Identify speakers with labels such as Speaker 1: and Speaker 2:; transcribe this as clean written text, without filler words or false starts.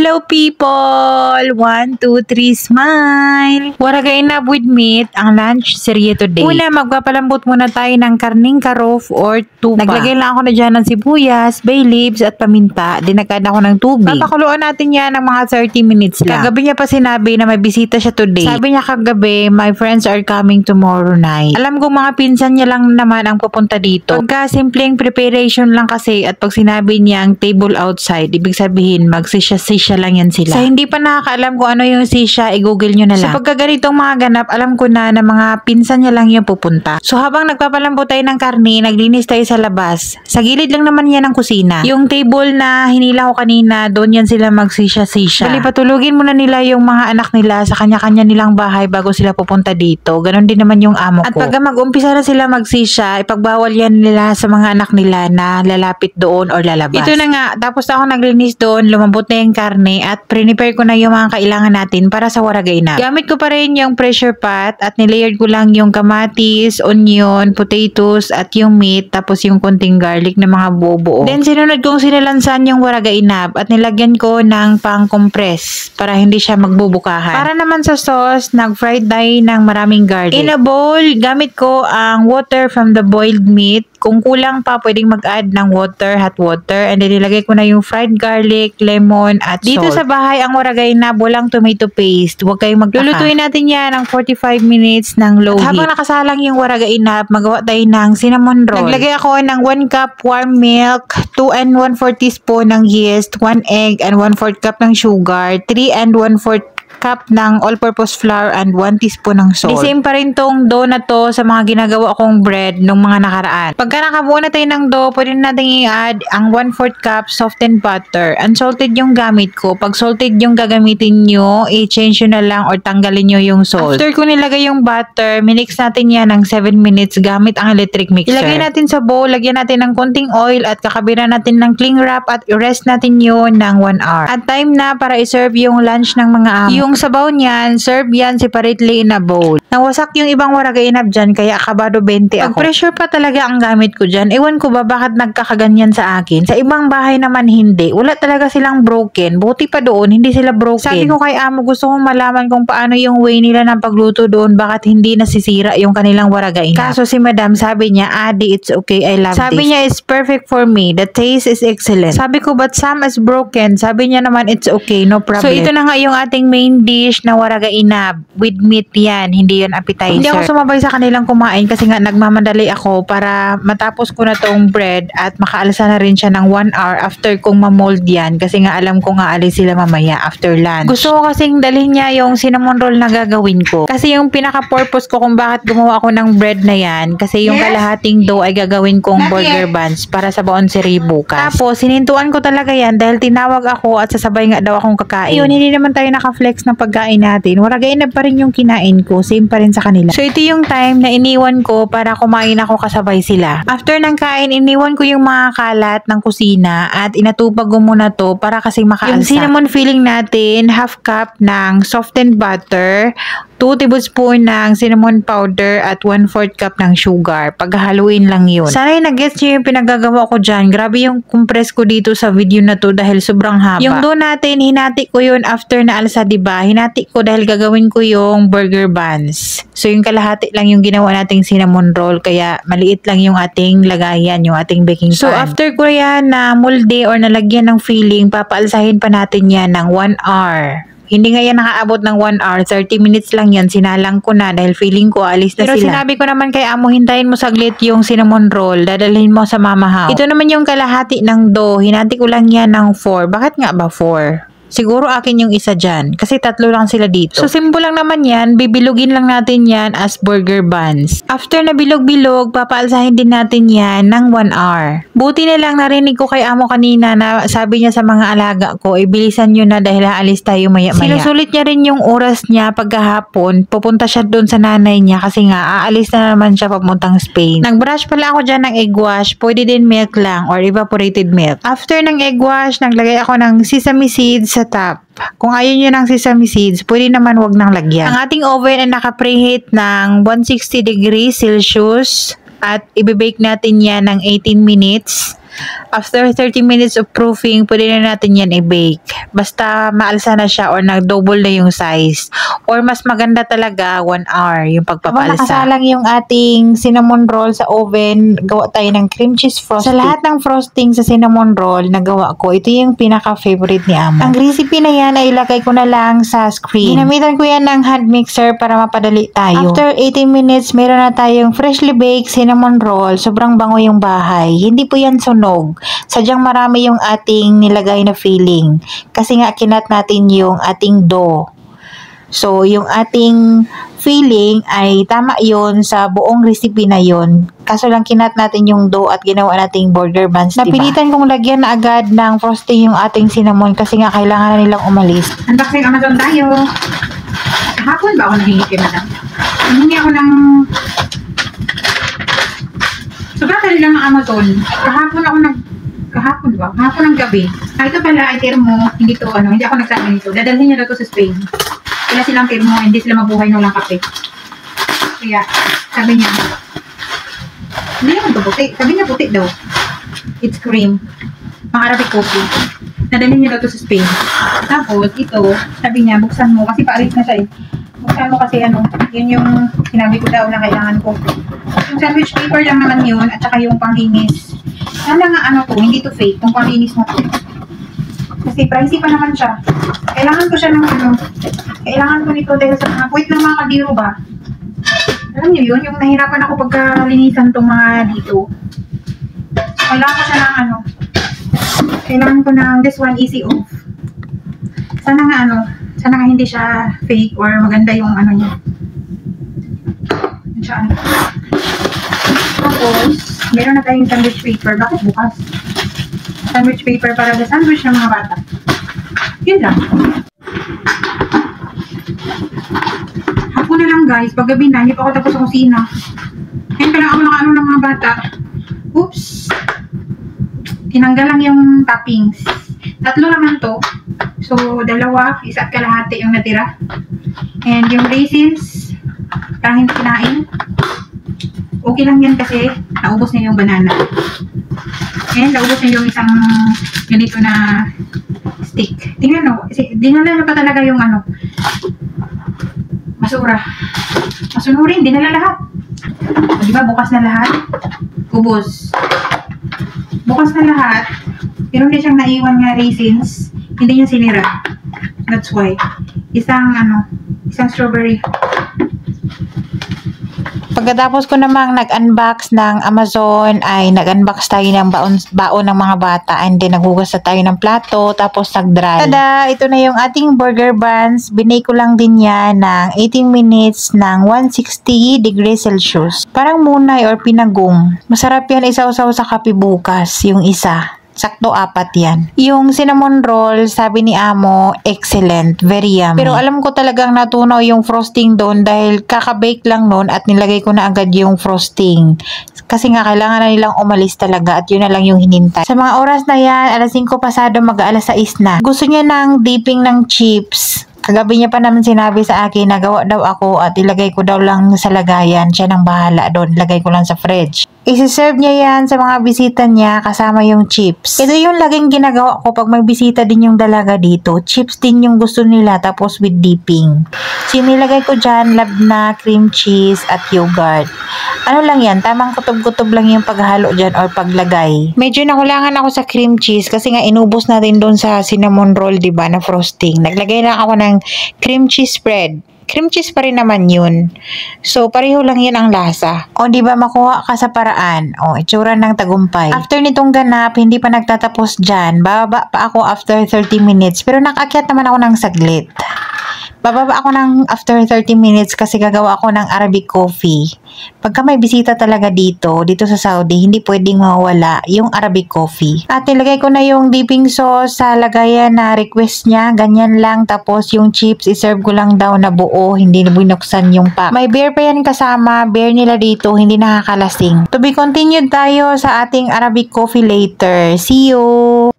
Speaker 1: Hello people! 1, 2, 3, smile! Waragain na with meat ang lunch serye today. Una, magpapalambot muna tayo ng karning karoof or tupa. Naglagay lang ako na dyan ng sibuyas, bay leaves at paminta. Dinagad ako ng tubig. Papakuluan natin yan ng mga 30 minutes lang. Kagabi niya pa sinabi na may bisita siya today. Sabi niya kagabi, my friends are coming tomorrow night. Alam ko mga pinsan niya lang naman ang pupunta dito. Pagka simpleng preparation lang kasi at pag sinabi niya ang table outside, ibig sabihin magsisya lang yan sila. Sa hindi pa nakakaalam kung ano yung sisya, i-google nyo na lang. So pagka ganitong mga ganap, alam ko na mga pinsan niya lang yung pupunta. So habang nagpapalambot tayo ng karne, naglinis tayo sa labas. Sa gilid lang naman yan ng kusina. Yung table na hinila ko kanina, doon yan sila magsisya-sisya. Bali patulugin muna nila yung mga anak nila sa kanya-kanya nilang bahay bago sila pupunta dito. Ganon din naman yung amo ko. At pagka mag-umpisa na sila magsisya, ipagbawal yan nila sa mga anak nila na lalapit doon or lalabas. Ito na nga, tapos ako naglinis doon, lumambot na yung karne at prepare ko na yung mga kailangan natin para sa waragay na. Gamit ko pa rin yung pressure pot at nilayered ko lang yung kamatis, onion, potatoes at yung meat tapos yung konting garlic na mga buo-buo. Then sinunod kong sinalansan yung waragay inab at nilagyan ko ng pang-compress para hindi siya magbubukahan. Para naman sa sauce, nag-fried tayo ng maraming garlic. In a bowl, gamit ko ang water from the boiled meat. Kung kulang pa, pwedeng mag-add ng water, hot water. And then ilagay ko na yung fried garlic, lemon, at dito salt. Sa bahay, ang waragay na walang tomato paste. Huwag kayong magtaka. Lulutuin natin yan ng 45 minutes ng low heat. Habang nakasalang yung waragay na, magawa tayo ng cinnamon roll. Naglagay ako ng 1 cup warm milk, 2 and 1/4 teaspoon ng yeast, 1 egg, and 1/4 cup ng sugar, 3 and 1/4 cup ng all-purpose flour and 1 teaspoon ng salt. The same pa rin tong dough na to sa mga ginagawa kong bread nung mga nakaraan. Pagka nakabuo na tayo ng dough, pwede natin i-add ang 1/4 cup softened butter. Unsalted yung gamit ko. Pag salted yung gagamitin nyo, i-change nyo na lang or tanggalin nyo yung salt. After ko nilagay yung butter, minix natin yan ng 7 minutes gamit ang electric mixer. Ilagay natin sa bowl, lagyan natin ng konting oil at kakabira natin ng cling wrap at i-rest natin yun ng 1 hour. At time na para i-serve yung lunch ng mga amo. Yung sabaw niyan, serve yan separately in a bowl. Nawasak yung ibang waragay inab dyan, kaya akabado 20 ako. Pag pressure pa talaga ang gamit ko dyan, ewan ko ba bakit nagkakaganyan sa akin. Sa ibang bahay naman hindi. Wala talaga silang broken. Buti pa doon, hindi sila broken. Sabi ko kay amo, gusto kong malaman kung paano yung way nila ng pagluto doon, bakit hindi nasisira yung kanilang waragay inab. Kaso si madam, sabi niya, Adi, it's okay, I love this. Sabi niya, it's perfect for me. The taste is excellent. Sabi ko, but some is broken. Sabi niya naman, it's okay, no problem. So ito na nga yung ating main dish na waragay inab. With meat yan, hindi yan appetizer. Hindi ako sumabay sa kanilang kumain kasi nga nagmamadali ako para matapos ko na tong bread at makaalsa na rin siya ng 1 hour after kong mamold yan kasi nga alam ko nga alis sila mamaya after lunch. Gusto ko kasing dalhin niya yung cinnamon roll na gagawin ko. Kasi yung pinaka-purpose ko kung bakit gumawa ako ng bread na yan kasi yung kalahating dough ay gagawin kong burger buns para sa Baon-Siri bukas. Tapos sinintuan ko talaga yan dahil tinawag ako at sasabay nga daw akong kakain. Yun, hindi naman tayo naka-flex ng pagkain natin. Waragay na pa rin yung kinain ko. Same pa rin sa kanila. So ito yung time na iniwan ko para kumain ako kasabay sila. After ng kain, iniwan ko yung mga kalat ng kusina at inatupag ko muna to para kasi makaalsa. Yung cinnamon filling natin, half cup ng softened butter, 2 tablespoon ng cinnamon powder at 1/4 cup ng sugar. Paghahaluin lang yun. Sana nag-gets nyo yung pinagagawa ko dyan. Grabe yung compress ko dito sa video na to dahil sobrang haba. Yung dough natin, hinati ko yun after na alsa, diba? Hinati ko dahil gagawin ko yung burger buns. So yung kalahati lang yung ginawa nating cinnamon roll kaya maliit lang yung ating lagayan, yung ating baking pan. So after ko yan na molde or nalagyan ng filling, papaalsahin pa natin yan ng 1 hour. Hindi nga yan nakaabot ng 1 hour, 30 minutes lang yan, sinalang ko na dahil feeling ko alis na sila. Pero sinabi ko naman kay amo, hintayin mo saglit yung cinnamon roll, dadalhin mo sa mama house. Ito naman yung kalahati ng dough, hinati ko lang yan ng 4. Bakit nga ba 4? Siguro akin yung isa dyan. Kasi 3 lang sila dito. So, simple lang naman yan. Bibilugin lang natin yan as burger buns. After na bilog-bilog, papaalsahin din natin yan ng 1 hour. Buti na lang narinig ko kay amo kanina na sabi niya sa mga alaga ko, bilisan nyo na dahil aalis tayo maya-maya. Sinusulit niya rin yung oras niya pagkahapon. Pupunta siya doon sa nanay niya kasi nga aalis na naman siya papuntang Spain. Nag-brush pala ako dyan ng egg wash. Pwede din milk lang or evaporated milk. After ng egg wash, naglagay ako ng sesame seeds sa top. Kung ayaw nyo ng sesame seeds, pwede naman wag nang lagyan. Ang ating oven ay naka-preheat ng 160 degrees Celsius at i-bake natin yan ng 18 minutes. After 30 minutes of proofing, pwede na natin yan i-bake. Basta maalsa na siya or nag-double na yung size. Or mas maganda talaga 1 hour yung pagpapaalsa. Habang nakasalang yung ating cinnamon roll sa oven, gawa tayo ng cream cheese frosting. Sa lahat ng frosting sa cinnamon roll na gawa ko, ito yung pinaka-favorite ni Amo. Ang recipe na yan ay ilagay ko na lang sa screen. Ginamitan ko yan ng hand mixer para mapadali tayo. After 18 minutes, meron na tayong freshly baked cinnamon roll. Sobrang bango yung bahay. Hindi po yan sunog. Sadyang marami yung ating nilagay na filling. Kasi nga kinat natin yung ating dough. So, yung ating filling ay tama yon sa buong recipe na yon. Kaso lang kinat natin yung dough at ginawa nating burger buns, diba? Napilitan kong lagyan na agad ng frosting yung ating cinnamon kasi nga kailangan na nilang umalis.
Speaker 2: Unboxing Amazon tayo. Kahapon ba ako nanghingi kay madam? Nanghingi ako ng sobrang dali lang ng Amazon. Kahapon ba? Kahapon ng gabi. Ito pala ay termo, hindi to hindi ako nagsabi nito. Dadalhin niya daw to sa Spain. Wala silang termo, hindi sila mabuhay ng walang kape. Kaya, sabi niya, hindi naman to puti. Sabi niya puti daw. It's cream. Pang Arabic coffee. Dadalhin niya daw to sa Spain. Tapos, ito, sabi niya, buksan mo, kasi paalis na siya eh. Buksan mo kasi yun yung sinabi ko daw na kailangan ko. Yung sandwich paper lang naman yun, at saka yung panglinis. Sana nga hindi to fake, yung panglinis mo to. Kasi pricey pa naman siya. Kailangan ko siya ng kailangan ko nito dahil sa mga puwit ng mga kadiro ba. Alam niyo yun, yung nahirapan ako pagkalinisan itong mga dito. Kailangan ko siya ng kailangan ko ng this one easy off. Sana nga hindi siya fake or maganda yung niya. Siya Tapos, meron na tayong sandwich paper. Bakit bukas? Sandwich paper para sa sandwich ng mga bata. Yun lang. Hapon na lang guys. Paggabi na, hindi pa ako tapos sa kusina. Ngayon pa lang ako nakaano ng mga bata. Oops. Tinanggal lang yung toppings. 3 naman to. So, 2, 1 at kalahati yung natira. And yung raisins, parang hindi kinain. Okay lang yan kasi naubos na yung banana. And naubos na yung isang ganito na stick. Tingnan mo, dinala na pa talaga yung basura. Masunurin, dinala lahat. O, diba, bukas na lahat. Ubos. Bukas na lahat. Pero hindi siyang naiwan nga raisins. Hindi niya sinira. That's why. Isang strawberry.
Speaker 1: Pagkatapos ko namang nag-unbox ng Amazon, ay nag-unbox tayo ng baon ng mga bata and then naghugas na tayo ng plato, tapos nag-dry. Tada! Ito na yung ating burger buns. Binake ko lang din yan ng 18 minutes ng 160 degrees Celsius. Parang munay or pinagong. Masarap yan isaw-saw sa kape bukas, yung isa. Sakto 4 yan. Yung cinnamon roll, sabi ni Amo, excellent. Very yummy. Pero alam ko talagang natunaw yung frosting doon dahil kakabake lang noon at nilagay ko na agad yung frosting. Kasi nga kailangan na nilang umalis talaga at yun na lang yung hinintay. Sa mga oras na yan, alas 5 pasado, mag-alas 6 na. Gusto niya ng dipping ng chips. Kagabi niya pa naman sinabi sa akin na gawa daw ako at ilagay ko daw lang sa lagayan. Siya nang bahala doon. Ilagay ko lang sa fridge. Isi-serve niya yan sa mga bisita niya kasama yung chips. Ito yung laging ginagawa ko pag may bisita din yung dalaga dito. Chips din yung gusto nila tapos with dipping. So yung nilagay ko dyan, labna, cream cheese at yogurt. Ano lang yan, tamang kutob-kutob lang yung paghalo dyan or paglagay. Medyo nakulangan ako sa cream cheese kasi nga inubos natin doon sa cinnamon roll, diba, na frosting. Naglagay lang ako ng cream cheese spread. Cream cheese pa rin naman yun. So, pareho lang yun ang lasa. O, di ba makuha ka sa paraan? O, itsura ng tagumpay. After nitong ganap, hindi pa nagtatapos dyan. Bababa pa ako after 30 minutes. Pero nakakyat naman ako ng saglit. Bababa ako ng after 30 minutes kasi gagawa ako ng Arabic coffee. Pagka may bisita talaga dito sa Saudi, hindi pwedeng mawala yung Arabic coffee. At nilagay ko na yung dipping sauce sa lagayan na request niya. Ganyan lang. Tapos yung chips, iserve ko lang daw na buo. Hindi na binuksan yung pack. May beer pa yan kasama. Beer nila dito, hindi nakakalasing. To be continued tayo sa ating Arabic coffee later. See you!